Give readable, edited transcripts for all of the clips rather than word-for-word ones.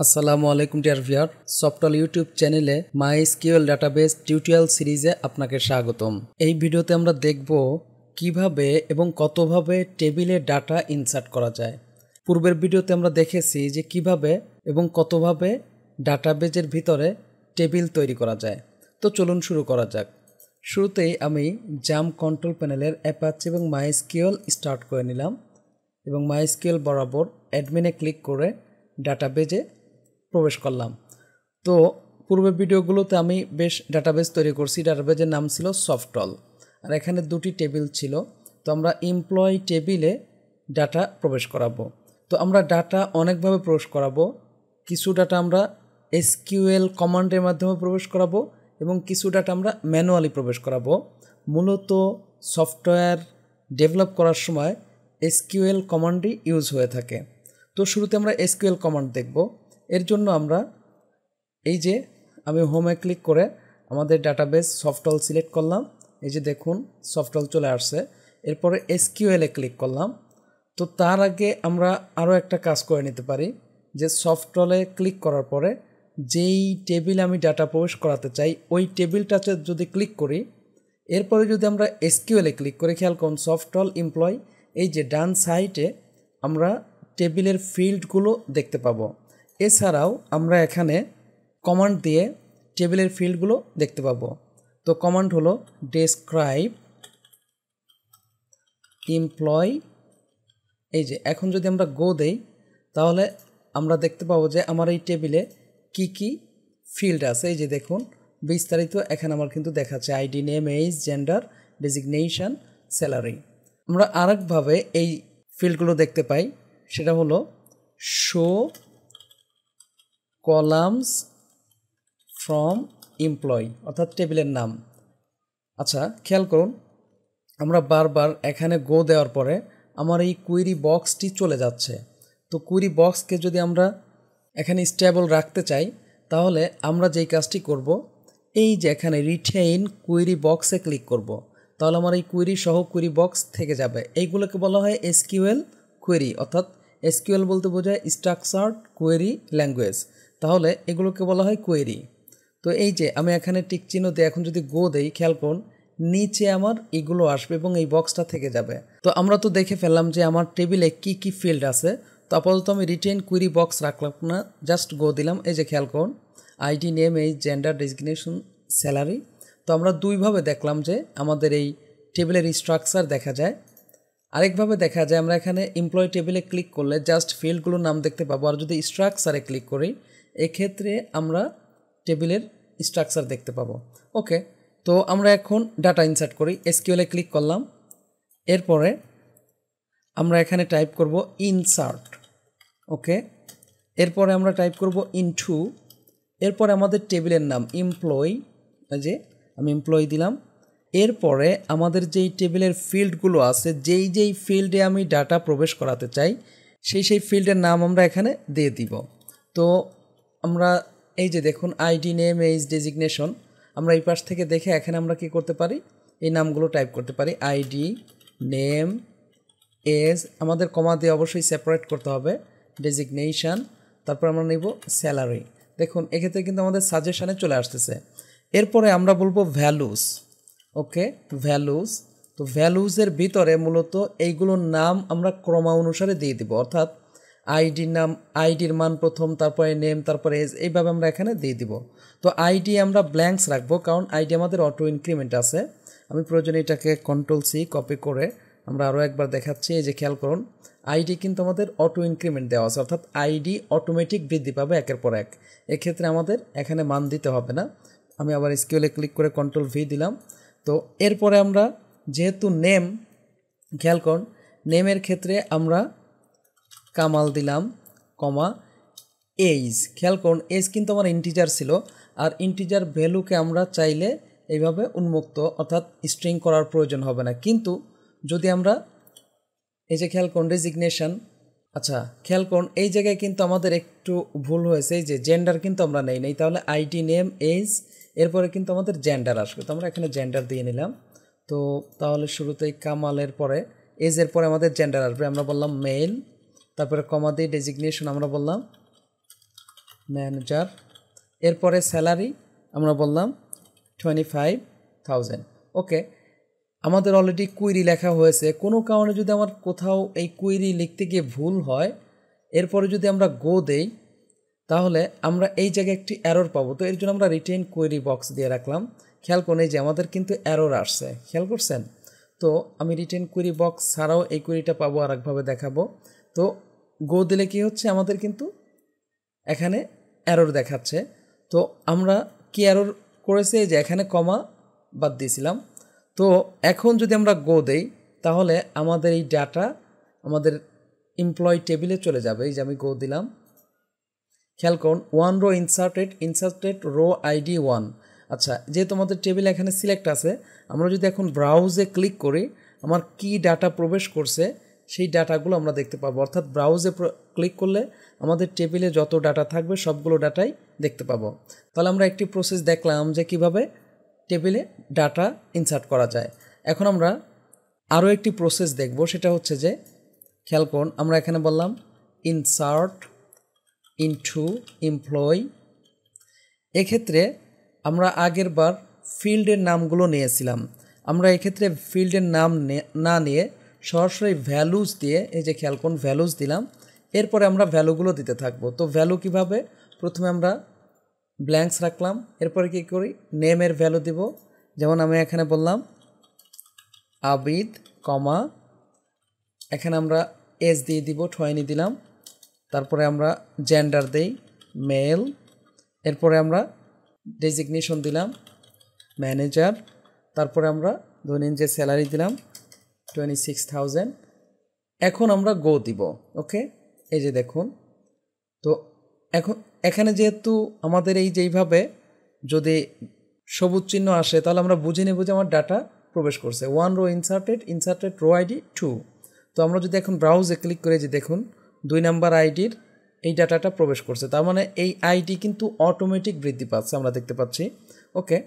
আসসালামু আলাইকুম dear viewer, software YouTube চ্যানেলে মাইএসকিউএল ডাটাবেস টিউটোরিয়াল সিরিজে আপনাকে স্বাগতম। এই ভিডিওতে আমরা দেখব কিভাবে এবং কতভাবে টেবিলে ডাটা ইনসার্ট করা যায়। পূর্বের ভিডিওতে আমরা দেখেছি যে কিভাবে এবং কতভাবে ডাটাবেজের ভিতরে টেবিল তৈরি করা যায়। তো চলুন শুরু করা যাক। শুরুতেই আমি জাম্প কন্ট্রোল প্যানেলের অ্যাপাচি এবং মাইএসকিউএল স্টার্ট করে নিলাম এবং মাইএসকিউএল বরাবর অ্যাডমিনে ক্লিক করে ডাটাবেজে প্রবেশ করলাম। তো পূর্বের ভিডিওগুলোতে আমি বেশ ডাটাবেজ তৈরি করছি। ডাটাবেজের নাম ছিল সফটওয়্যার, আর এখানে দুটি টেবিল ছিল। তো আমরা এমপ্লয়ি টেবিলে ডাটা প্রবেশ করাবো। তো আমরা ডাটা অনেকভাবে প্রবেশ করাবো। কিছু ডাটা আমরা এসকিউএল কমান্ডের মাধ্যমে প্রবেশ করাবো এবং কিছু ডাটা আমরা ম্যানুয়ালি প্রবেশ করাবো। মূলত সফটওয়্যার ডেভেলপ করার সময় এসকিউএল কমান্ডই ইউজ হয়ে থাকে। তো শুরুতে আমরা এসকিউএল কমান্ড দেখব। এর জন্য আমরা এই যে আমি হোমে ক্লিক করে আমাদের ডাটাবেস সফটওয়্যার সিলেক্ট করলাম। এই যে দেখুন সফটওয়্যার চলে আসছে। এরপরে এসকিউএলে ক্লিক করলাম। তো তার আগে আমরা আরও একটা কাজ করে নিতে পারি, যে সফটওয়্যারে ক্লিক করার পরে যেই টেবিলে আমি ডাটা প্রবেশ করাতে চাই ওই টেবিলটাতে যদি ক্লিক করি, এরপরে যদি আমরা এসকিউএলে ক্লিক করি, খেয়াল করুন সফটওয়্যার এমপ্লয় এই যে ডান সাইডে আমরা টেবিলের ফিল্ডগুলো দেখতে পাবো। এছাড়াও আমরা এখানে কমান্ড দিয়ে টেবিলের ফিল্ডগুলো দেখতে পাবো। তো কমান্ড হলো ডেসক্রাইব এমপ্লয়। এই যে এখন যদি আমরা গো দেই তাহলে আমরা দেখতে পাবো যে আমার এই টেবিলে কি কি ফিল্ড আছে। এই যে দেখুন বিস্তারিত এখানে আমার কিন্তু দেখাচ্ছে ID, name, age, gender, designation, salary. আমরা আরেকভাবে এই ফিল্ডগুলো দেখতে পাই, সেটা হলো শো কলামস ফ্রম এমপ্লয়, অর্থাৎ টেবিলের নাম। আচ্ছা খেয়াল করুন, আমরা বারবার এখানে গো দেওয়ার পরে আমার এই কুইরি বক্সটি চলে যাচ্ছে। তো কুইরি বক্সকে যদি আমরা এখানে স্টেবল রাখতে চাই তাহলে আমরা যেই কাজটি করব, এই যে এখানে রিটেইন কুইরি বক্সে ক্লিক করব। তাহলে আমার এই কুইরি সহ কুইরি বক্স থেকে যাবে। এইগুলোকে বলা হয় এসকিউএল কুয়েরি, অর্থাৎ এসকিউএল বলতে বোঝায় স্ট্রাকচার্ড কোয়েরি ল্যাঙ্গুয়েজ। তাহলে এগুলোকে বলা হয় কোয়েরি। তো এই যে আমি এখানে টিক চিহ্ন দিয়ে এখন যদি গো দেই, খেয়াল করুন নিচে আমার এগুলো আসবে এবং এই বক্সটা থেকে যাবে। তো আমরা তো দেখে ফেললাম যে আমার টেবিলে কি কি ফিল্ড আছে। তো আপাতত আমি রিটেইন কুইরি বক্স রাখলাম না, জাস্ট গো দিলাম। এই যে খেয়াল করুন ID, name, age, gender, designation, salary. তো আমরা দুইভাবে দেখলাম যে আমাদের এই টেবিলের স্ট্রাকচার দেখা যায়। আরেকভাবে দেখা যায় আমরা এখানে এমপ্লয় টেবিলে ক্লিক করলে জাস্ট ফিল্ডগুলোর নাম দেখতে পাবো, আর যদি স্ট্রাকচারে ক্লিক করি এক্ষেত্রে আমরা টেবিলের স্ট্রাকচার দেখতে পাবো। ওকে, তো আমরা এখন ডাটা ইনসার্ট করি। এসকিউএলে ক্লিক করলাম, এরপরে আমরা এখানে টাইপ করব ইনসার্ট। ওকে, এরপরে আমরা টাইপ করব ইনটু। এরপরে আমাদের টেবিলের নাম এমপ্লয়, যে আমি এমপ্লয় দিলাম। এরপরে আমাদের যেই টেবিলের ফিল্ডগুলো আছে, যেই ফিল্ডে আমি ডাটা প্রবেশ করাতে চাই সেই ফিল্ডের নাম আমরা এখানে দিয়ে দিব। তো আমরা এই যে দেখুন আইডি, নেম, এজ, ডেজিগনেশন, আমরা এই পাশ থেকে দেখে এখানে আমরা কি করতে পারি, এই নামগুলো টাইপ করতে পারি। আইডি, নেম, এজ, আমাদের কমা দিয়ে অবশ্যই সেপারেট করতে হবে, ডেজিগনেশন, তারপর আমরা নেব স্যালারি। দেখুন এক্ষেত্রে কিন্তু আমাদের সাজেশানে চলে আসতেছে। এরপরে আমরা বলবো ভ্যালুস। ওকে, ভ্যালুস। তো ভ্যালুসের ভিতরে মূলত এইগুলোর নাম আমরা ক্রমানুসারে দিয়ে দিব, অর্থাৎ আইডির নাম, আইডির মান প্রথম, তারপরে নেম, তারপরে এজ, এইভাবে আমরা এখানে দিয়ে দিব। তো আইডি আমরা ব্ল্যাঙ্কস রাখবো, কারণ আইডি আমাদের অটো ইনক্রিমেন্ট আছে। আমি প্রয়োজনে এটাকে Ctrl+C কপি করে আমরা আরও একবার দেখাচ্ছি। এই যে খেয়াল করুন আইডি কিন্তু আমাদের অটো ইনক্রিমেন্ট দেওয়া আছে, অর্থাৎ আইডি অটোমেটিক বৃদ্ধি পাবে একের পর এক। এক্ষেত্রে আমাদের এখানে মান দিতে হবে না। আমি আবার এসকিউএলে ক্লিক করে Ctrl+V দিলাম। তো এরপরে আমরা যেহেতু নেম, খেয়াল করুন নেমের ক্ষেত্রে আমরা কামাল দিলাম, কমা এজ। খেয়াল করুন এজ কিন্তু আমার ইন্টিজার ছিল, আর ইন্টিজার ভ্যালুকে আমরা চাইলে এইভাবে উন্মুক্ত অর্থাৎ স্ট্রিং করার প্রয়োজন হবে না। কিন্তু যদি আমরা এই যে খেয়াল করুন ডেজিগনেশন, আচ্ছা খেয়াল করুন এই জায়গায় কিন্তু আমাদের একটু ভুল হয়েছে। এই যে জেন্ডার কিন্তু আমরা নেই, তাহলে আইডি, নেম, এজ, এরপরে কিন্তু আমাদের জেন্ডার আসবে। তো আমরা এখানে জেন্ডার দিয়ে নিলাম। তো তাহলে শুরুতেই কামালের পরে এজের পরে আমাদের জেন্ডার আসবে, আমরা বললাম মেল, তারপরে কমা দিয়ে ডেজিগনেশন আমরা বললাম ম্যানেজার, এরপরে স্যালারি আমরা বললাম 25,000। ওকে, আমাদের অলরেডি কুইরি লেখা হয়েছে। কোনো কারণে যদি আমার কোথাও এই কুইরি লিখতে গিয়ে ভুল হয়, এরপরে যদি আমরা গো দেই তাহলে আমরা এই জায়গায় একটি এরর পাবো। তো এর জন্য আমরা রিটেন কোয়েরি বক্স দিয়ে রাখলাম। খেয়াল করুন এই যে আমাদের কিন্তু এরর আসছে, খেয়াল করছেন? তো আমি রিটেন কোয়েরি বক্স ছাড়াও এই কোয়েরিটা পাবো, আর একভাবে দেখাবো। তো গো দিলে কি হচ্ছে, আমাদের কিন্তু এখানে এরর দেখাচ্ছে। তো আমরা কি এরর করেছি, যে এখানে কমা বাদ দিয়েছিলাম। তো এখন যদি আমরা গো দেই তাহলে আমাদের এই ডাটা আমাদের এমপ্লয়ি টেবিলে চলে যাবে। এই যে আমি গো দিলাম, খেয়াল করুন 1 রো ইনসার্টেড রো আইডি 1। আচ্ছা, যেহেতু আমাদের টেবিল এখানে সিলেক্ট আছে, আমরা যদি এখন ব্রাউজে ক্লিক করি আমার কি ডাটা প্রবেশ করছে সেই ডাটাগুলো আমরা দেখতে পাবো। অর্থাৎ ব্রাউজে ক্লিক করলে আমাদের টেবিলে যত ডাটা থাকবে সবগুলো ডাটাই দেখতে পাবো। তাহলে আমরা একটি প্রসেস দেখলাম যে কিভাবে টেবিলে ডাটা ইনসার্ট করা যায়। এখন আমরা আরও একটি প্রসেস দেখব, সেটা হচ্ছে যে খেয়াল করুন আমরা এখানে বললাম ইনসার্ট ইনটু এমপ্লয়ি। এক্ষেত্রে আমরা আগের বার ফিল্ডের নামগুলো নিয়েছিলাম, আমরা এক্ষেত্রে ফিল্ডের নাম না নিয়ে সরাসরি ভ্যালুজ দিয়ে, এই যে খেয়াল করুন ভ্যালুজ দিলাম, এরপরে আমরা ভ্যালুগুলো দিতে থাকবো। তো ভ্যালু কিভাবে, প্রথমে আমরা ব্ল্যাঙ্কস রাখলাম, এরপরে কী করি নেমের ভ্যালু দিব। যেমন আমি এখানে বললাম আবিদ কমা, এখানে আমরা এজ দিয়ে দিব 20 দিলাম, তারপরে আমরা জেন্ডার দেই মেল, এরপরে আমরা ডেজিগনেশন দিলাম ম্যানেজার, তারপরে আমরা ধরেন যে স্যালারি দিলাম 26,000। এখন আমরা গো দিব। ওকে, এই যে দেখুন, তো এখন এখানে যেহেতু আমাদের এই যেইভাবে যদি সবুজ চিহ্ন আসে তাহলে আমরা বুঝে নেব যে আমার ডাটা প্রবেশ করছে। 1 রো ইনসার্টেড রো আইডি 2। তো আমরা যদি এখন ব্রাউজে ক্লিক করে যে দেখুন 2 নাম্বার আইডির এই ডাটাটা প্রবেশ করছে, তার মানে এই আইডি কিন্তু অটোমেটিক বৃদ্ধি পাচ্ছে, আমরা দেখতে পাচ্ছি। ওকে,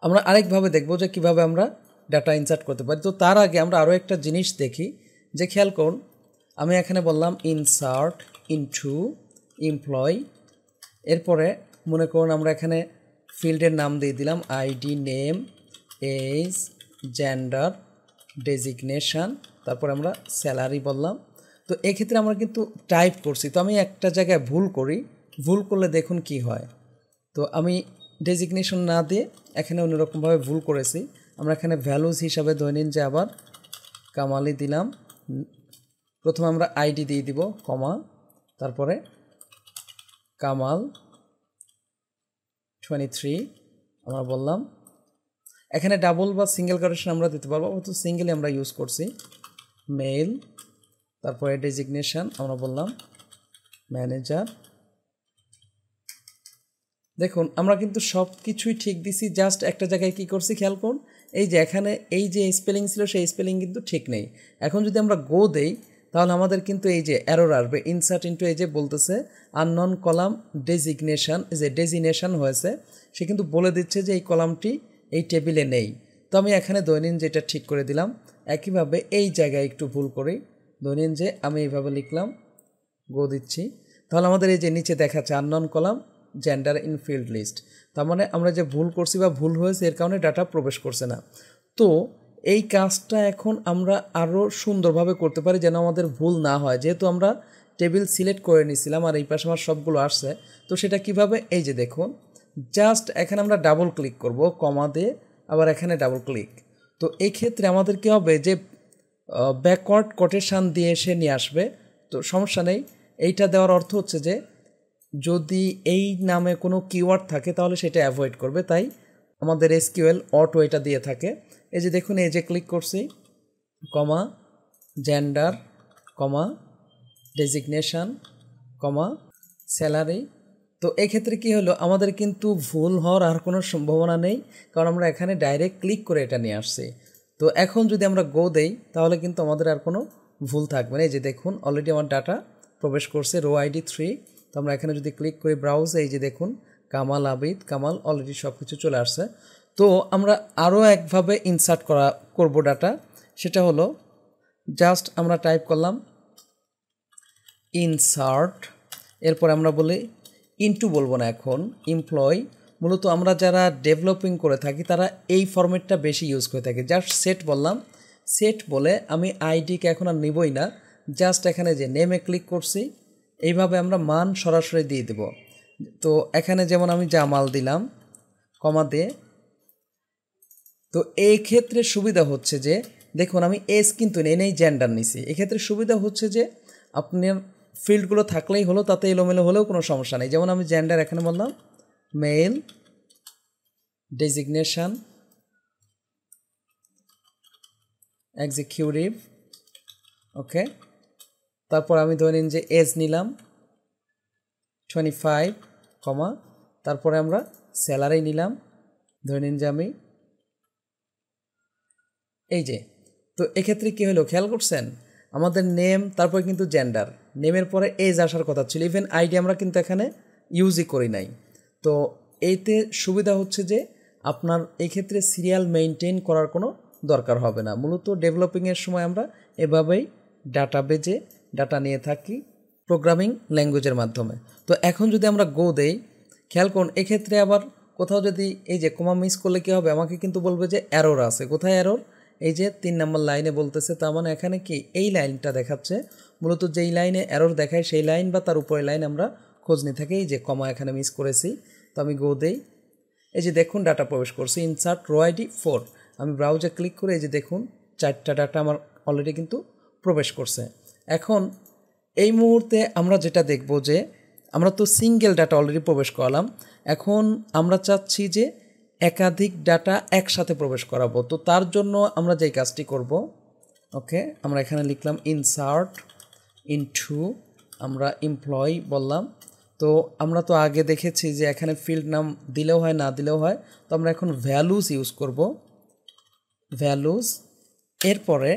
আমরা আরেকভাবে দেখব যে কিভাবে আমরা ডাটা ইনসার্ট করতে পারি। তো তার আগে আমরা আরও একটা জিনিস দেখি, যে খেয়াল করুন আমি এখানে বললাম ইনসার্ট ইনটু এমপ্লয়ি, এরপরে মনে করুন আমরা এখানে ফিল্ডের নাম দিয়ে দিলাম ID, name, age, gender, designation, তারপর আমরা স্যালারি বললাম। তো এক্ষেত্রে আমরা কিন্তু টাইপ করছি, তো আমি একটা জায়গায় ভুল করি, ভুল করলে দেখুন কি হয়। তো আমি ডেজিগনেশন না দিয়ে এখানে অন্যরকমভাবে ভুল করেছি। আমরা এখানে ভ্যালুজ হিসাবে ধরে নিন যে আবার কামালি দিলাম, প্রথমে আমরা আইডি দিয়ে দিব কমা, তারপরে কামাল 23 আমরা বললাম। এখানে ডাবল বা সিঙ্গেল কোটেশন আমরা দিতে পারবো, তো সিঙ্গেলে আমরা ইউজ করছি মেল, তারপরে ডেজিগনেশন আমরা বললাম ম্যানেজার। দেখুন আমরা কিন্তু সব কিছুই ঠিক দিছি, জাস্ট একটা জায়গায় কি করছি খেয়াল করুন, এই যে এখানে এই যে স্পেলিং ছিল সেই স্পেলিং কিন্তু ঠিক নেই। এখন যদি আমরা গো দেই তাহলে আমাদের কিন্তু এই যে এরর আসবে, ইনসার্ট ইনটু এই যে বলতেছে আননোন কলাম ডেজিগনেশন, যে ডেজিগনেশন হয়েছে সে কিন্তু বলে দিচ্ছে যে এই কলামটি এই টেবিলে নেই। তো আমি এখানে দৈনিন যেটা ঠিক করে দিলাম। একইভাবে এই জায়গায় একটু ভুল করি, দৈনিন যে আমি এইভাবে লিখলাম, গো দিচ্ছি, তাহলে আমাদের এই যে নিচে দেখাচ্ছে unknown column gender in field list, তার মানে আমরা যে ভুল করছি বা ভুল হয়েছে এর কারণে ডাটা প্রবেশ করছে না। তো এই কাজটা এখন আমরা আরও সুন্দরভাবে করতে পারি যেন আমাদের ভুল না হয়, যেহেতু আমরা টেবিল সিলেক্ট করে নিয়েছিলাম আর এই পাশে আমার সবগুলো আসছে। তো সেটা কিভাবে, এই যে দেখুন জাস্ট এখানে আমরা ডাবল ক্লিক করব কমা দিয়ে, আবার এখানে ডাবল ক্লিক। তো এই ক্ষেত্রে আমাদের কী হবে, যে ব্যাকওয়ার্ড কোটেশন দিয়ে সে নিয়ে আসবে। তো সমস্যা নেই, এইটা দেওয়ার অর্থ হচ্ছে যে যদি এই নামে কোনো কিওয়ার্ড থাকে তাহলে সেটা অ্যাভয়েড করবে, তাই আমাদের এসকিউএল অটো এটা দিয়ে থাকে। এই যে দেখুন এই যে ক্লিক করছি কমা জেন্ডার কমা ডেজিগনেশন কমা স্যালারি। তো এক্ষেত্রে কী হলো, আমাদের কিন্তু ভুল হওয়ার আর কোনো সম্ভাবনা নেই, কারণ আমরা এখানে ডাইরেক্ট ক্লিক করে এটা নিয়ে আসছি। তো এখন যদি আমরা গো দেই তাহলে কিন্তু আমাদের আর কোনো ভুল থাকবে না। এই যে দেখুন অলরেডি আমার ডাটা প্রবেশ করছে রো আইডি 3। তো আমরা এখানে যদি ক্লিক করি ব্রাউজে, এই যে দেখুন কামাল আবিদ কামাল অলরেডি সব কিছু চলে আসছে। তো আমরা আরও একভাবে ইনসার্ট করব ডাটা, সেটা হলো জাস্ট আমরা টাইপ করলাম ইনসার্ট, এরপর আমরা বলি ইনটু বলবো না এখন, এমপ্লয় মূলত আমরা যারা ডেভেলপিং করে থাকি তারা এই ফরম্যাটটা বেশি ইউজ করে থাকি। জাস্ট সেট বললাম, সেট বলে আমি আইডিকে এখন আর নিবই না, জাস্ট এখানে যে নেমে ক্লিক করছি এইভাবে আমরা মান সরাসরি দিয়ে দেব। তো এখানে যেমন আমি জামাল দিলাম কমা দিয়ে। তো এই ক্ষেত্রে সুবিধা হচ্ছে যে দেখুন আমি এস কিন্তু নেই জেন্ডার নিছি। এক্ষেত্রে সুবিধা হচ্ছে যে আপনার ফিল্ডগুলো থাকলেই হলো, তাতে এলোমেলো হলেও কোনো সমস্যা নেই। যেমন আমি জেন্ডার এখানে বললাম মেল, ডেজিগনেশন এক্সিকিউটিভ, ওকে। তারপর আমি ধরে নিন যে এজ নিলাম 25, কমা তারপরে আমরা স্যালারি নিলাম ধরে নিন যে আমি এই যে। তো এক্ষেত্রে কী হলো খেয়াল করছেন, আমাদের নেম তারপরে কিন্তু জেন্ডার, নেমের পরে এজ আসার কথা ছিল, ইভেন আইডি আমরা কিন্তু এখানে ইউজই করি নাই। তো এইতে সুবিধা হচ্ছে যে আপনার এই ক্ষেত্রে সিরিয়াল মেইনটেইন করার কোনো দরকার হবে না। মূলত ডেভেলপিংয়ের সময় আমরা এভাবেই ডাটাবেজে ডাটা নিয়ে থাকি প্রোগ্রামিং ল্যাঙ্গুয়েজের মাধ্যমে। তো এখন যদি আমরা গো দেই, খেয়াল করুন এক্ষেত্রে আবার কোথাও যদি এই যে কমা মিস করলে কী হবে, আমাকে কিন্তু বলবে যে এরর আছে। কোথায় এরর? এই যে 3 নম্বর লাইনে বলতেছে। তার মানে এখানে কি এই লাইনটা দেখাচ্ছে, মূলত যেই লাইনে এরর দেখায় সেই লাইন বা তার উপরে লাইন আমরা খোঁজ নিয়ে থাকি। এই যে কমা এখানে মিস করেছি, তো আমি গো দেই। এই যে দেখুন ডাটা প্রবেশ করছি, ইনসার্ট রো আইডি 4। আমি ব্রাউজে ক্লিক করে এই যে দেখুন 4টা ডাটা আমার অলরেডি কিন্তু প্রবেশ করছে। এখন এই মুহূর্তে আমরা যেটা দেখব যে আমরা তো সিঙ্গেল ডাটা অলরেডি প্রবেশ করালাম, এখন আমরা চাচ্ছি যে একাধিক ডাটা একসাথে প্রবেশ করাবো। তো তার জন্য আমরা যেই কাজটি করব, ওকে, আমরা এখানে লিখলাম ইনসার্ট ইনটু, আমরা এমপ্লয়ি বললাম। তো আমরা তো আগে দেখেছি যে এখানে ফিল্ড নাম দিলেও হয় না দিলেও হয়, তো আমরা এখন ভ্যালুজ ইউজ করব, ভ্যালুজ। এরপরে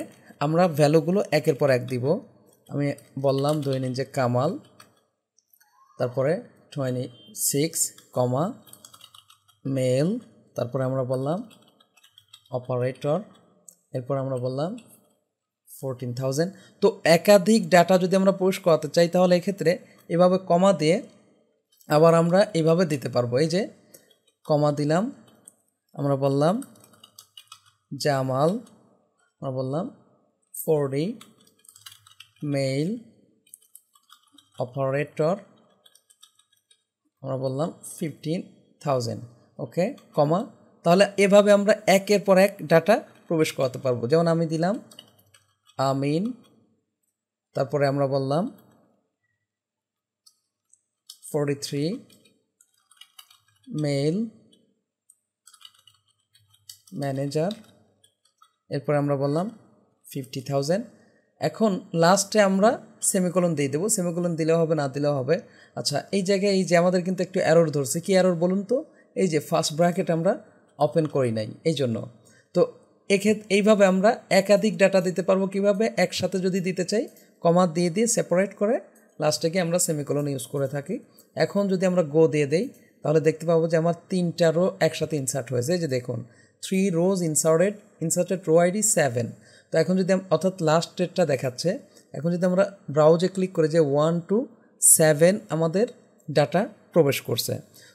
আমরা ভ্যালুগুলো একের পর এক দিব। আমি বললাম ধরে নিন যে কামাল, তারপরে 26, কমা মেল, তারপরে আমরা বললাম অপারেটর, এরপর আমরা বললাম 14,000। তো একাধিক ডাটা যদি আমরা প্রবেশ করাতে চাই তাহলে এক্ষেত্রে এভাবে কমা দিয়ে আবার আমরা এইভাবে দিতে পারবো। এই যে কমা দিলাম, আমরা বললাম জামাল, আমরা বললাম 40, মেল অপারেটর, আমরা বললাম 15,000, ওকে, কমা। তাহলে এভাবে আমরা একের পর এক ডাটা প্রবেশ করাতে পারবো। যেমন আমি দিলাম আমিন, তারপরে আমরা বললাম 43, মেল ম্যানেজার, এরপরে আমরা বললাম 50,000। এখন লাস্টে আমরা সেমিকোলন দিয়ে দেবো, সেমিকোলন দিলেও হবে না দিলেও হবে। আচ্ছা, এই জায়গায় এই যে আমাদের কিন্তু একটু এরর ধরছে, কি এরর বলুন তো? এই যে ফার্স্ট ব্র্যাকেট আমরা ওপেন করি নাই এই জন্য। তো এইভাবে আমরা একাধিক ডাটা দিতে পারবো। কিভাবে? একসাথে যদি দিতে চাই কমা দিয়ে দিয়ে সেপারেট করে লাস্টে গিয়ে আমরা সেমিকোলন ইউজ করে থাকি। এখন যদি আমরা গো দিয়ে দেই তাহলে দেখতে পাবো যে আমার 3টা রো একসাথে ইনসার্ট হয়েছে। এই যে দেখুন 3 rows ইনসার্টেড রো আইডি 7। তো এখন যদি অর্থাৎ লাস্ট ডেটটা দেখাচ্ছে, এখন যদি আমরা ব্রাউজে ক্লিক করে যে 1 to 7 আমাদের ডাটা প্রবেশ করছে।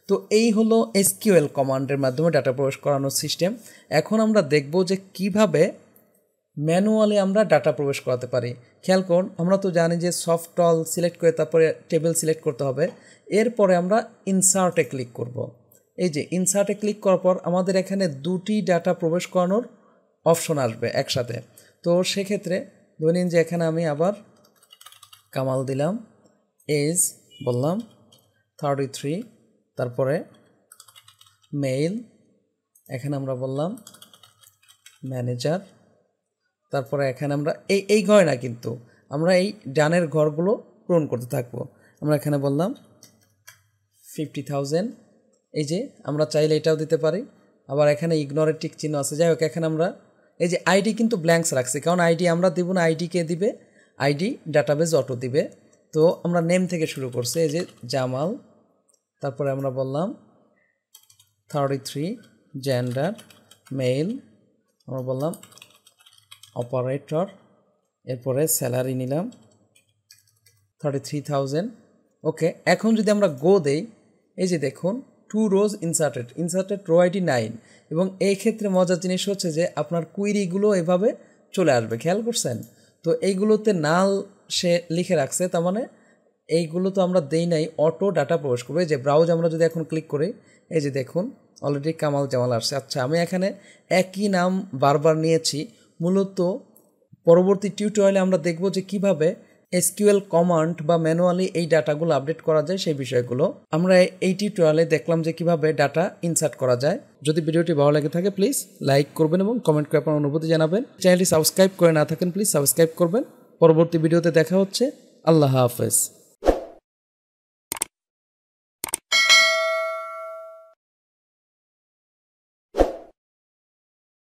তো এই হলো এসকিউএল কমান্ডের মাধ্যমে ডাটা প্রবেশ করানোর সিস্টেম। এখন আমরা দেখব যে কিভাবে ম্যানুয়ালি আমরা ডাটা প্রবেশ করাতে পারি। খেয়াল করুন, আমরা তো জানি যে সফটল সিলেক্ট করে তারপরে টেবিল সিলেক্ট করতে হবে। এরপরে আমরা ইনসার্টে ক্লিক করব। এই যে ইনসার্টে ক্লিক করার পর আমাদের এখানে 2টি ডাটা প্রবেশ করানোর অপশন আসবে একসাথে। তো সেক্ষেত্রে ধরে নিন যে এখানে আমি আবার কামাল দিলাম, এজ বললাম 33, তারপরে মেইল, এখানে আমরা বললাম ম্যানেজার, তারপরে এখানে আমরা এই ঘরে না কিন্তু আমরা এই ডানের ঘরগুলো পূরণ করতে থাকবো। আমরা এখানে বললাম 50,000। এই যে আমরা চাইলে এটাও দিতে পারি, আবার এখানে ইগনোরের টিক চিহ্ন আছে। যাই হোক, এখানে আমরা এই যে আইডি কিন্তু ব্ল্যাঙ্কস রাখছি, কারণ আইডি আমরা দিব না, আইডি কে দিবে? আইডি ডাটাবেজ অটো দিবে। তো আমরা নেম থেকে শুরু করছি, এই যে জামাল, তারপরে আমরা বললাম 33, জেন্ডার মেল, আমরা বললাম অপারেটর, এরপরে স্যালারি নিলাম 33,000, ওকে। এখন যদি আমরা গো দেই এই যে দেখুন 2 rows ইনসার্টেড রো আইডি 9 এবং এই ক্ষেত্রে মজার জিনিস হচ্ছে যে আপনার কুইরিগুলো এভাবে চলে আসবে, খেয়াল করছেন? তো এইগুলোতে নাল সে লিখে রাখছে, তার মানে এইগুলো তো আমরা দেই নাই, অটো ডাটা প্রবেশ করবে। এই যে ব্রাউজ আমরা যদি এখন ক্লিক করি, এই যে দেখুন অলরেডি কামাল জামাল আসছে। আচ্ছা, আমি এখানে একই নাম বারবার নিয়েছি, মূলত পরবর্তী টিউটোরিয়ালে আমরা দেখব যে কিভাবে এসকিউএল কমান্ড বা ম্যানুয়ালি এই ডাটাগুলো আপডেট করা যায় সেই বিষয়গুলো। আমরা এই টিউটোরিয়ালে দেখলাম যে কিভাবে ডাটা ইনসার্ট করা যায়। যদি ভিডিওটি ভালো লেগে থাকে প্লিজ লাইক করবেন এবং কমেন্ট করে আপনার অনুভূতি জানাবেন। চ্যানেলটি সাবস্ক্রাইব করে না থাকেন প্লিজ সাবস্ক্রাইব করবেন। পরবর্তী ভিডিওতে দেখা হচ্ছে। আল্লাহ হাফেজ।